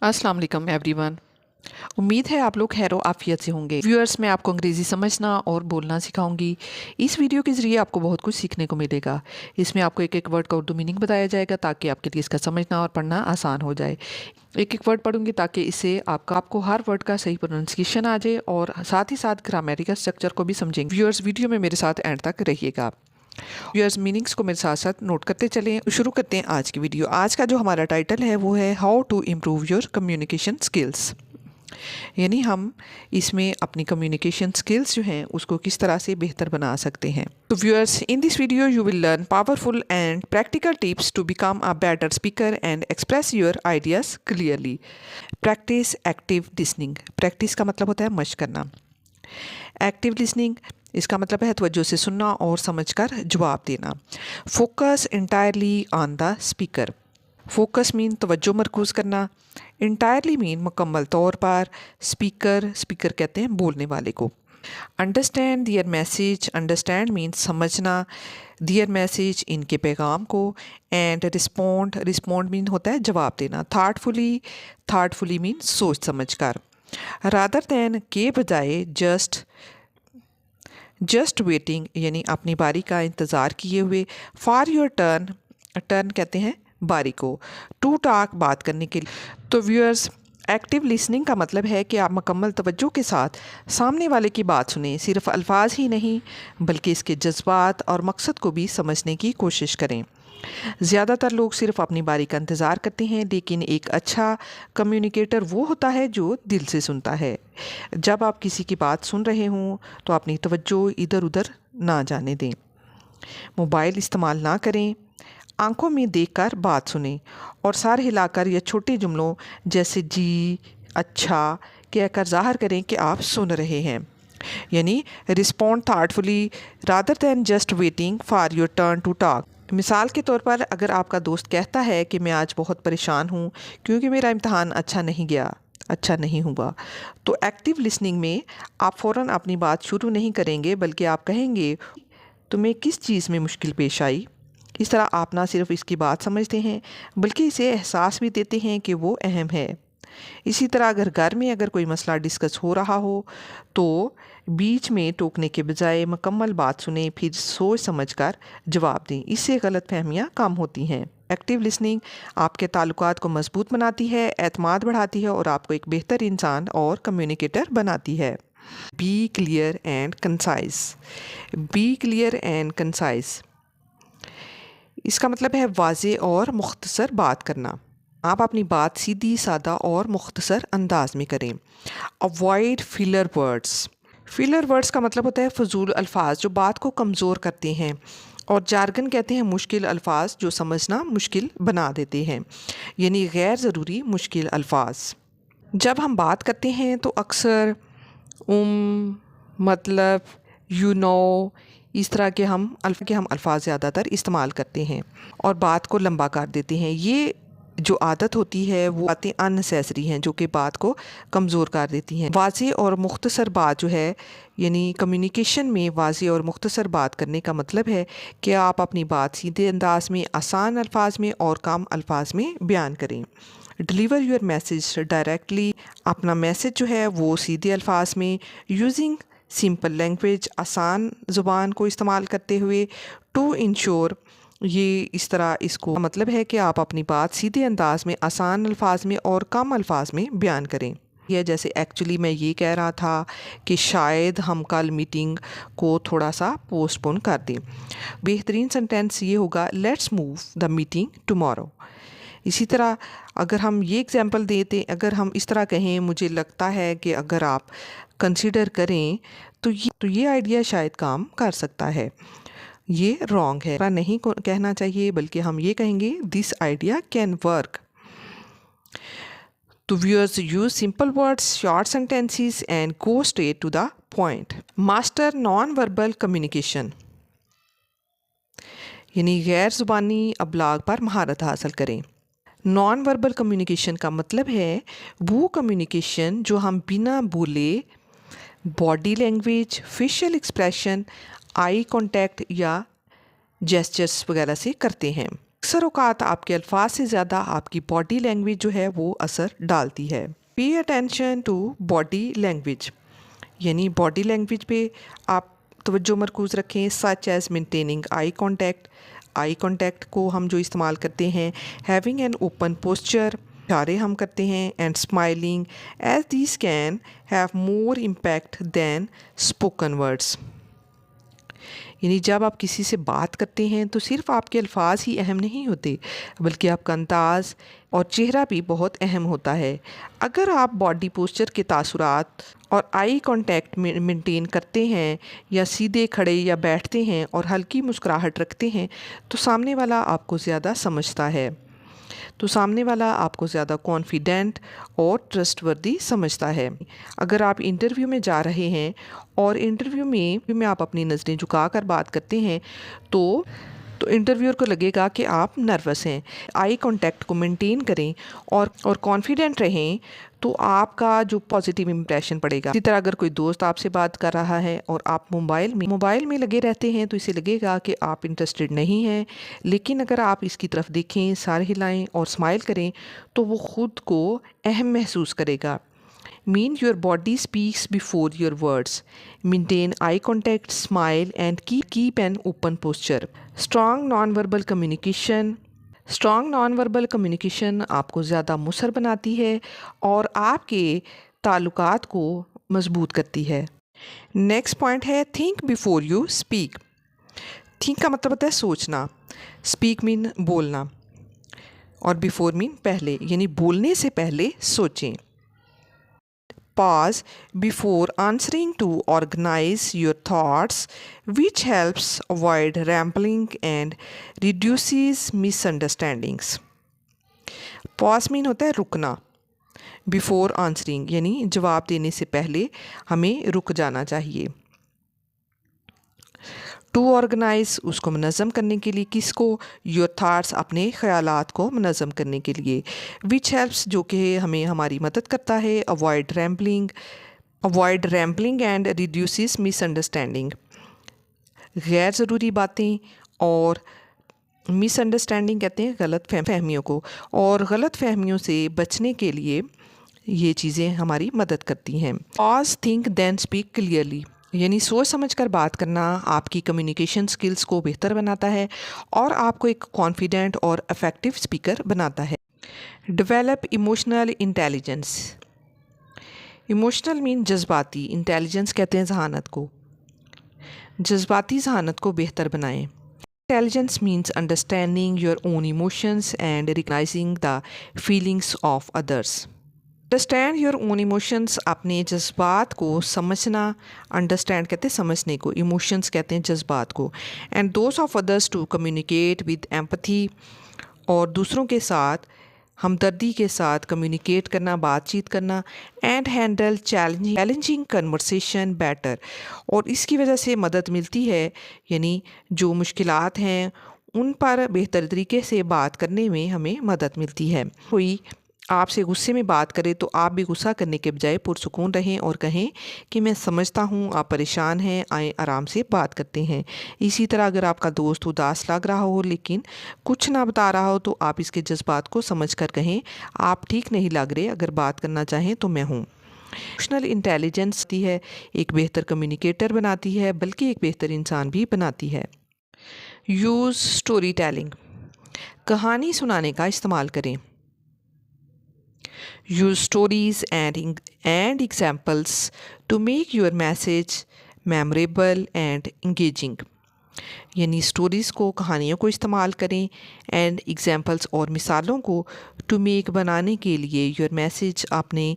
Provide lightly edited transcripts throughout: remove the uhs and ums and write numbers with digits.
अस्सलाम वालेकुम एवरीवन। उम्मीद है आप लोग खैर आफियत से होंगे। व्यूअर्स, मैं आपको अंग्रेज़ी समझना और बोलना सिखाऊंगी। इस वीडियो के ज़रिए आपको बहुत कुछ सीखने को मिलेगा। इसमें आपको एक एक वर्ड का उर्दू मीनिंग बताया जाएगा ताकि आपके लिए इसका समझना और पढ़ना आसान हो जाए। एक एक वर्ड पढ़ूंगी ताकि इससे आपको हर वर्ड का सही प्रोनाउंसिएशन आ जाए और साथ ही साथ ग्रामेटिकल स्ट्रक्चर को भी समझेंगे। व्यूअर्स, वीडियो में मेरे साथ एंड तक रहिएगा। व्यूअर्स, मीनिंग्स को मेरे साथ साथ नोट करते चलें। शुरू करते हैं आज की वीडियो। आज का जो हमारा टाइटल है वो है how to improve your communication skills, यानी हम इसमें अपनी कम्युनिकेशन स्किल्स जो हैं उसको किस तरह से बेहतर बना सकते हैं। तो viewers, in this video you will learn powerful and practical tips to become a better speaker and express your ideas clearly. Practice active listening. Practice का मतलब होता है मशक करना। एक्टिव लिसनिंग इसका मतलब है तवज्जो से सुनना और समझकर जवाब देना। Focus entirely on the speaker. Focus mean तवज्जो मरकूज़ करना। इंटायरली मीन मुकम्मल तौर पर। स्पीकर कहते हैं बोलने वाले को। अंडरस्टैंड दियर मैसेज। अंडरस्टैंड मीन समझना। दियर मैसेज इनके पैगाम को। एंड रिस्पॉन्ड मीन होता है जवाब देना। थाटफुली मीन सोच समझ कर। रादर दैन के बजाय जस्ट वेटिंग यानी अपनी बारी का इंतज़ार किए हुए। फॉर योर टर्न कहते हैं बारी को। टू टॉक बात करने के लिए। तो व्यूअर्स, एक्टिव लिसनिंग का मतलब है कि आप मुकम्मल तवज्जो के साथ सामने वाले की बात सुनें। सिर्फ अल्फाज ही नहीं बल्कि इसके जज्बात और मकसद को भी समझने की कोशिश करें। ज़्यादातर लोग सिर्फ अपनी बारी का इंतज़ार करते हैं, लेकिन एक अच्छा कम्युनिकेटर वो होता है जो दिल से सुनता है। जब आप किसी की बात सुन रहे हों तो अपनी तवज्जो इधर उधर ना जाने दें। मोबाइल इस्तेमाल ना करें। आंखों में देखकर बात सुनें और सर हिलाकर या छोटे जुमलों जैसे जी, अच्छा कहकर ज़ाहिर करें कि आप सुन रहे हैं। यानी respond thoughtfully rather than just waiting for your turn to talk. मिसाल के तौर पर, अगर आपका दोस्त कहता है कि मैं आज बहुत परेशान हूँ क्योंकि मेरा इम्तहान अच्छा नहीं हुआ, तो एक्टिव लिसनिंग में आप फ़ौरन अपनी बात शुरू नहीं करेंगे बल्कि आप कहेंगे तुम्हें किस चीज़ में मुश्किल पेश आई। इस तरह आप ना सिर्फ इसकी बात समझते हैं बल्कि इसे एहसास भी देते हैं कि वो अहम है। इसी तरह घर में अगर कोई मसला डिस्कस हो रहा हो तो बीच में टोकने के बजाय मुकम्मल बात सुने, फिर सोच समझकर जवाब दें। इससे गलत फहमियाँ कम होती हैं। एक्टिव लिसनिंग आपके ताल्लुकात को मजबूत बनाती है, एतमाद बढ़ाती है और आपको एक बेहतर इंसान और कम्युनिकेटर बनाती है। Be clear and concise. इसका मतलब है वाज़े और मुख्तसर बात करना। आप अपनी बात सीधी, सादा और मुख्तसर अंदाज में करें। अवॉइड फिलर वर्ड्स का मतलब होता है फजूल अल्फाज जो बात को कमज़ोर करते हैं, और जार्गन कहते हैं मुश्किल अल्फाज जो समझना मुश्किल बना देते हैं, यानी गैर ज़रूरी मुश्किल अल्फाज। जब हम बात करते हैं तो अक्सर मतलब, इस तरह के हम अल्फाज ज़्यादातर इस्तेमाल करते हैं और बात को लंबा कर देते हैं। ये जो आदत होती है वो बातें अननेसेसरी हैं जो कि बात को कमज़ोर कर देती हैं। वाज़े और मुख्तसर बात जो है, यानी कम्युनिकेशन में वाज़े और मुख्तसर बात करने का मतलब है कि आप अपनी बात सीधे अंदाज में, आसान अल्फाज में और कम अल्फाज में बयान करें। Deliver your message directly. अपना मैसेज जो है वो सीधे अल्फाज में, यूजिंग सिंपल लैंग्वेज, आसान ज़ुबान को इस्तेमाल करते हुए। टू इंश्योर, ये इस तरह इसको मतलब है कि आप अपनी बात सीधे अंदाज में, आसान अल्फाज में और कम अल्फाज में बयान करें। यह जैसे एक्चुअली मैं ये कह रहा था कि शायद हम कल मीटिंग को थोड़ा सा पोस्टपोन कर दें। बेहतरीन सेंटेंस ये होगा let's move the meeting tomorrow. इसी तरह अगर हम ये एग्जांपल देते, अगर हम इस तरह कहें मुझे लगता है कि अगर आप कंसीडर करें तो ये आइडिया शायद काम कर सकता है। ये रॉन्ग है, ऐसा नहीं कहना चाहिए बल्कि हम ये कहेंगे दिस आइडिया कैन वर्क। तो viewers, use simple words, short sentences and go straight to the point. Master non verbal communication, यानी गैर ज़ुबानी अबलाग पर महारत हासिल करें। नॉन वर्बल कम्युनिकेशन का मतलब है वो कम्युनिकेशन जो हम बिना बोले body language, facial expression, eye contact या जेस्चर्स वगैरह से करते हैं। اکثر اوقات آپ کے الفاظ سے زیادہ آپ کی باڈی لینگویج جو ہے وہ اثر ڈالتی ہے. Pay attention to body language, یعنی باڈی لینگویج پہ آپ توجہ مرکوز رکھیں. Such as maintaining eye contact, eye contact کو ہم جو استعمال کرتے ہیں. ہیونگ این اوپن پوسچر، اشارے ہم کرتے ہیں. And smiling, as these can have more impact than spoken words. یعنی جب آپ کسی سے بات کرتے ہیں تو صرف آپ کے الفاظ ہی اہم نہیں ہوتے بلکہ آپ کا انداز اور چہرہ بھی بہت اہم ہوتا ہے. اگر آپ باڈی پوسچر کے تاثرات اور آئی کانٹیکٹ مینٹین کرتے ہیں، یا سیدھے کھڑے یا بیٹھتے ہیں اور ہلکی مسکراہٹ رکھتے ہیں، تو سامنے والا آپ کو زیادہ سمجھتا ہے، تو سامنے والا آپ کو زیادہ کانفیڈنٹ اور ٹرسٹ وردی سمجھتا ہے. اگر آپ انٹرویو میں جا رہے ہیں اور انٹرویو میں آپ اپنی نظریں جھکا کر بات کرتے ہیں تو انٹرویور کو لگے گا کہ آپ نروس ہیں. آئی کانٹیکٹ کو مینٹین کریں اور کانفیڈنٹ رہیں تو آپ کا جو پازیٹیو امپریشن پڑے گا. اسی طرح اگر کوئی دوست آپ سے بات کر رہا ہے اور آپ موبائل میں لگے رہتے ہیں تو اسے لگے گا کہ آپ انٹرسٹڈ نہیں ہیں. لیکن اگر آپ اس کی طرف دیکھیں، سر ہلائیں اور اسمائل کریں تو وہ خود کو اہم محسوس کرے گا. Mean your body speaks before your words. Maintain eye contact, smile, and keep an open posture. Strong non-verbal communication. Strong non-verbal communication آپ کو زیادہ مؤثر بناتی ہے اور آپ کے تعلقات کو مضبوط کرتی ہے. نیکسٹ پوائنٹ ہے think before you speak. think کا مطلب ہوتا ہے سوچنا، speak مین بولنا، اور before مین پہلے، یعنی بولنے سے پہلے سوچیں. Pause before answering to organize your thoughts, which helps avoid rambling and reduces misunderstandings. Pause mean ہوتا ہے رکنا. Before answering یعنی جواب دینے سے پہلے ہمیں رک جانا چاہیے. ٹو آرگنائز اس کو منظم کرنے کے لیے، کس کو؟ یور تھاٹس اپنے خیالات کو منظم کرنے کے لیے. وچ ہیلپس جو کہ ہمیں ہماری مدد کرتا ہے. Avoid rambling and reduces miss understanding. غیر ضروری باتیں اور مس انڈرسٹینڈنگ کہتے ہیں غلط فہمیوں کو، اور غلط فہمیوں سے بچنے کے لیے یہ چیزیں ہماری مدد کرتی ہیں. پاز تھنک دین اسپیک کلیئرلی، یعنی سوچ سمجھ کر بات کرنا آپ کی کمیونیکیشن سکلز کو بہتر بناتا ہے اور آپ کو ایک کانفیڈنٹ اور افیکٹو اسپیکر بناتا ہے. Develop emotional intelligence. ایموشنل مین جذباتی، انٹیلیجنس کہتے ہیں ذہانت کو. جذباتی ذہانت کو بہتر بنائیں. Intelligence means understanding your own emotions and recognizing the feelings of others. Understand your own emotions, اپنے جذبات کو سمجھنا. انڈرسٹینڈ کہتے ہیں سمجھنے کو، ایموشنس کہتے ہیں جذبات کو. And those of others to communicate with empathy, اور دوسروں کے ساتھ ہمدردی کے ساتھ کمیونیکیٹ کرنا، بات چیت کرنا. And handle challenging conversation better, اور اس کی وجہ سے مدد ملتی ہے، یعنی جو مشکلات ہیں ان پر بہتر طریقے سے بات کرنے میں ہمیں مدد ملتی ہے. کوئی آپ سے غصے میں بات کرے تو آپ بھی غصہ کرنے کے بجائے پرسکون رہیں اور کہیں کہ میں سمجھتا ہوں آپ پریشان ہیں، آئیں آرام سے بات کرتے ہیں. اسی طرح اگر آپ کا دوست اداس لگ رہا ہو لیکن کچھ نہ بتا رہا ہو تو آپ اس کے جذبات کو سمجھ کر کہیں آپ ٹھیک نہیں لگ رہے، اگر بات کرنا چاہیں تو میں ہوں. ایموشنل انٹیلیجنس ہے ایک بہتر کمیونیکیٹر بناتی ہے، بلکہ ایک بہتر انسان بھی بناتی ہے. Use story telling. کہانی سنانے کا استعمال کریں. Use stories and examples to make your message memorable and engaging. یعنی سٹوریز کو، کہانیوں کو استعمال کریں، اینڈ ایگزامپلس اور مثالوں کو ٹو میک بنانے کے لیے یور میسیج، اپنے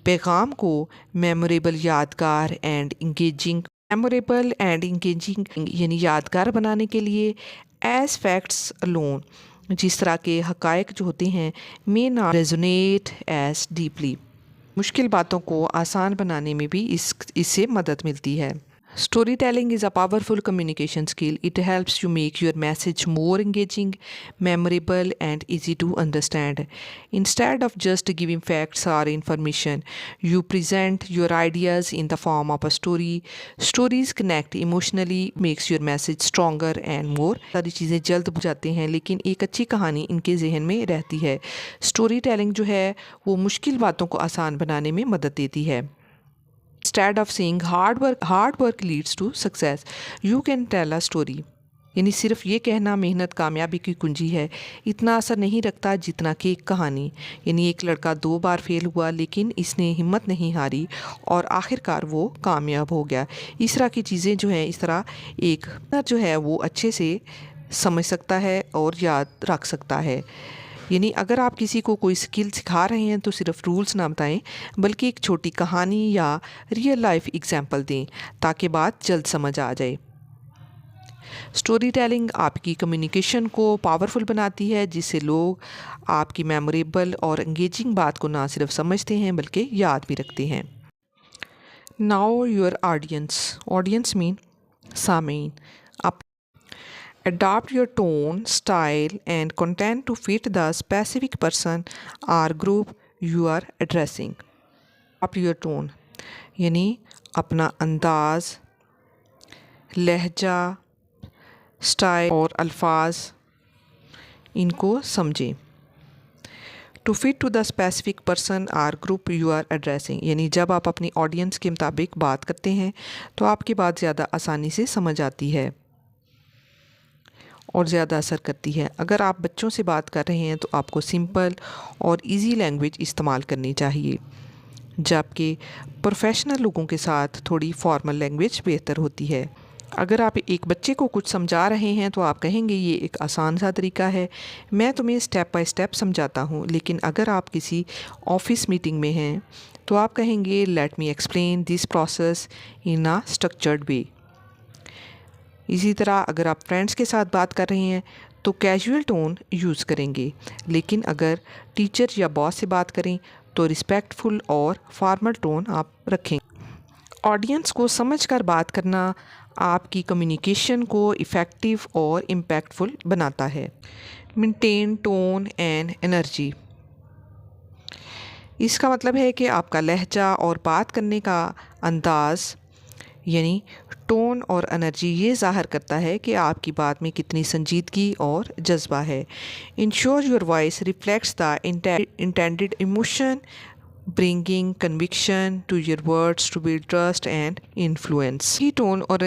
پیغام کو میموریبل، یادگار and engaging. Memorable and engaging یعنی یادگار بنانے کے لیے. ایز فیکٹس الون، جس طرح کے حقائق جو ہوتے ہیں may not resonate as deeply. مشکل باتوں کو آسان بنانے میں بھی اس سے مدد ملتی ہے. Storytelling is a powerful communication skill. It helps you make your message more engaging, memorable, and easy to understand. Instead of just giving facts or information, you present your ideas in the form of a story. Stories connect emotionally, makes your message stronger and more. सारी चीज़ें जल्द बुझ जाते हैं, लेकिन एक अच्छी कहानी इनके जहन में रहती है. स्टोरी टेलिंग जो है वो मुश्किल बातों को आसान बनाने में मदद देती है. Instead of saying hard work leads to success, you can tell a story. यानी सिर्फ ये कहना मेहनत कामयाबी की कुंजी है, इतना असर नहीं रखता जितना कि एक कहानी. यानी एक लड़का 2 बार फेल हुआ, लेकिन इसने हिम्मत नहीं हारी और आखिरकार वो कामयाब हो गया. इस तरह की चीज़ें जो हैं, इस तरह एक जो है वो अच्छे से समझ सकता है और याद रख सकता है. यानी अगर आप किसी को कोई स्किल सिखा रहे हैं तो सिर्फ रूल्स ना बताएं, बल्कि एक छोटी कहानी या रियल लाइफ एग्जाम्पल दें ताकि बात जल्द समझ आ जाए. स्टोरी टेलिंग आपकी कम्युनिकेशन को पावरफुल बनाती है, जिससे लोग आपकी मेमोरेबल और एंगेजिंग बात को ना सिर्फ समझते हैं बल्कि याद भी रखते हैं. नाउ योर ऑडियंस मीन सामीन. Adapt your tone, style, and content to fit the specific person or group you are addressing. Adapt your tone यानी अपना अंदाज, लहजा, स्टाइल और अल्फाज इनको समझें. To fit to the specific person or group you are addressing. यानी जब आप अपनी ऑडियंस के मुताबिक बात करते हैं तो आपकी बात ज़्यादा आसानी से समझ आती है और ज़्यादा असर करती है. अगर आप बच्चों से बात कर रहे हैं तो आपको सिंपल और इजी लैंग्वेज इस्तेमाल करनी चाहिए, जबकि प्रोफेशनल लोगों के साथ थोड़ी फॉर्मल लैंग्वेज बेहतर होती है. अगर आप एक बच्चे को कुछ समझा रहे हैं तो आप कहेंगे ये एक आसान सा तरीका है, मैं तुम्हें स्टेप बाय स्टेप समझाता हूँ. लेकिन अगर आप किसी ऑफिस मीटिंग में हैं तो आप कहेंगे let me explain this process in a structured way. इसी तरह अगर आप फ्रेंड्स के साथ बात कर रहे हैं तो कैजुअल टोन यूज़ करेंगे, लेकिन अगर टीचर या बॉस से बात करें तो रिस्पेक्टफुल और फॉर्मल टोन आप रखें. ऑडियंस को समझकर बात करना आपकी कम्युनिकेशन को इफ़ेक्टिव और इम्पैक्टफुल बनाता है. Maintain tone and energy. इसका मतलब है कि आपका लहजा और बात करने का अंदाज़ यानी टोन और एनर्जी ये ज़ाहिर करता है कि आपकी बात में कितनी संजीदगी और जज्बा है. Ensure your voice reflects the intended emotion, bringing conviction to your words to build trust and influence. ही टोन और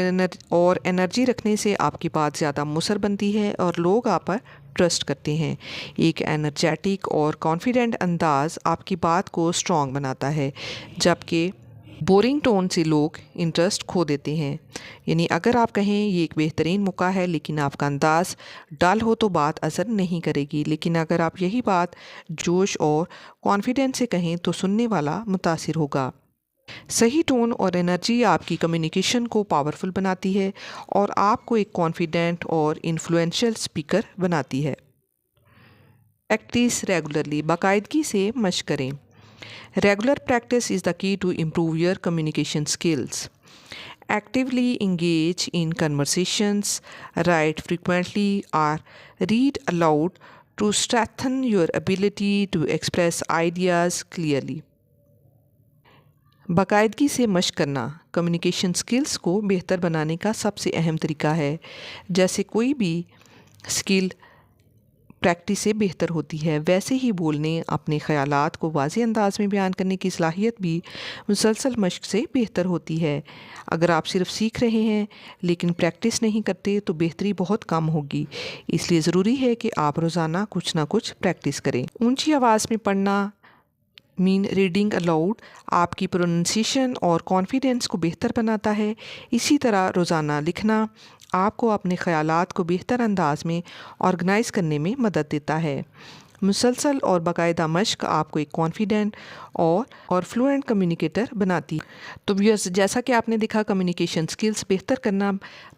एनर्जी रखने से आपकी बात ज़्यादा मुसर बनती है और लोग आप पर ट्रस्ट करते हैं. एक एनर्जेटिक और कॉन्फिडेंट अंदाज़ आपकी बात को स्ट्रॉन्ग बनाता है, जबकि बोरिंग टोन से लोग इंटरेस्ट खो देते हैं. यानी अगर आप कहें ये एक बेहतरीन मौका है, लेकिन आपका अंदाज़ डल हो तो बात असर नहीं करेगी. लेकिन अगर आप यही बात जोश और कॉन्फिडेंस से कहें तो सुनने वाला मुतासिर होगा. सही टोन और एनर्जी आपकी कम्युनिकेशन को पावरफुल बनाती है और आपको एक कॉन्फिडेंट और इन्फ्लुएंशियल स्पीकर बनाती है. Practice regularly. बाकायदगी से मशक करें. Regular practice is the key to improve your communication skills. Actively engage in conversations, write frequently, or read aloud to strengthen your ability to express ideas clearly. बाकायदगी से मशक करना communication skills को बेहतर बनाने का सबसे अहम तरीका है. जैसे कोई भी स्किल प्रैक्टिस से बेहतर होती है, वैसे ही बोलने, अपने ख़यालात को वाज़ेह अंदाज में बयान करने की सलाहियत भी मुसलसल मशक से बेहतर होती है. अगर आप सिर्फ सीख रहे हैं लेकिन प्रैक्टिस नहीं करते तो बेहतरी बहुत कम होगी. इसलिए ज़रूरी है कि आप रोज़ाना कुछ ना कुछ प्रैक्टिस करें. ऊंची आवाज़ में पढ़ना मीन रीडिंग अलाउड आपकी प्रोनंसिएशन और कॉन्फिडेंस को बेहतर बनाता है. इसी तरह रोज़ाना लिखना आपको अपने ख़यालात को बेहतर अंदाज में ऑर्गेनाइज़ करने में मदद देता है. मुसलसल और बाकायदा मशक आपको एक कॉन्फिडेंट और फ्लुएंट कम्युनिकेटर बनाती है. तो व्यूअर्स, जैसा कि आपने देखा, कम्युनिकेशन स्किल्स बेहतर करना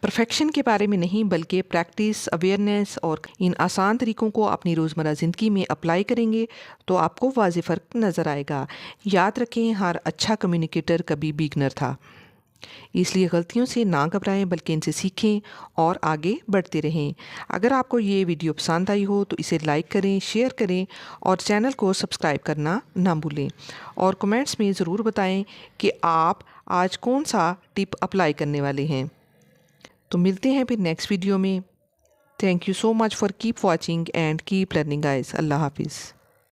परफेक्शन के बारे में नहीं बल्कि प्रैक्टिस, अवेयरनेस और इन आसान तरीकों को अपनी रोज़मर्रा ज़िंदगी में अप्लाई करेंगे तो आपको वाज़ेह फ़र्क नज़र आएगा. याद रखें, हर अच्छा कम्युनिकेटर कभी बिगनर था. اس لیے غلطیوں سے نہ گھبرائیں بلکہ ان سے سیکھیں اور آگے بڑھتے رہیں۔ اگر آپ کو یہ ویڈیو پسند آئی ہو تو اسے لائک کریں، شیئر کریں اور چینل کو سبسکرائب کرنا نہ بھولیں، اور کمنٹس میں ضرور بتائیں کہ آپ آج کون سا ٹپ اپلائی کرنے والے ہیں۔ تو ملتے ہیں پھر نیکسٹ ویڈیو میں۔ Thank you so much for keep watching and keep learning guys. اللہ حافظ۔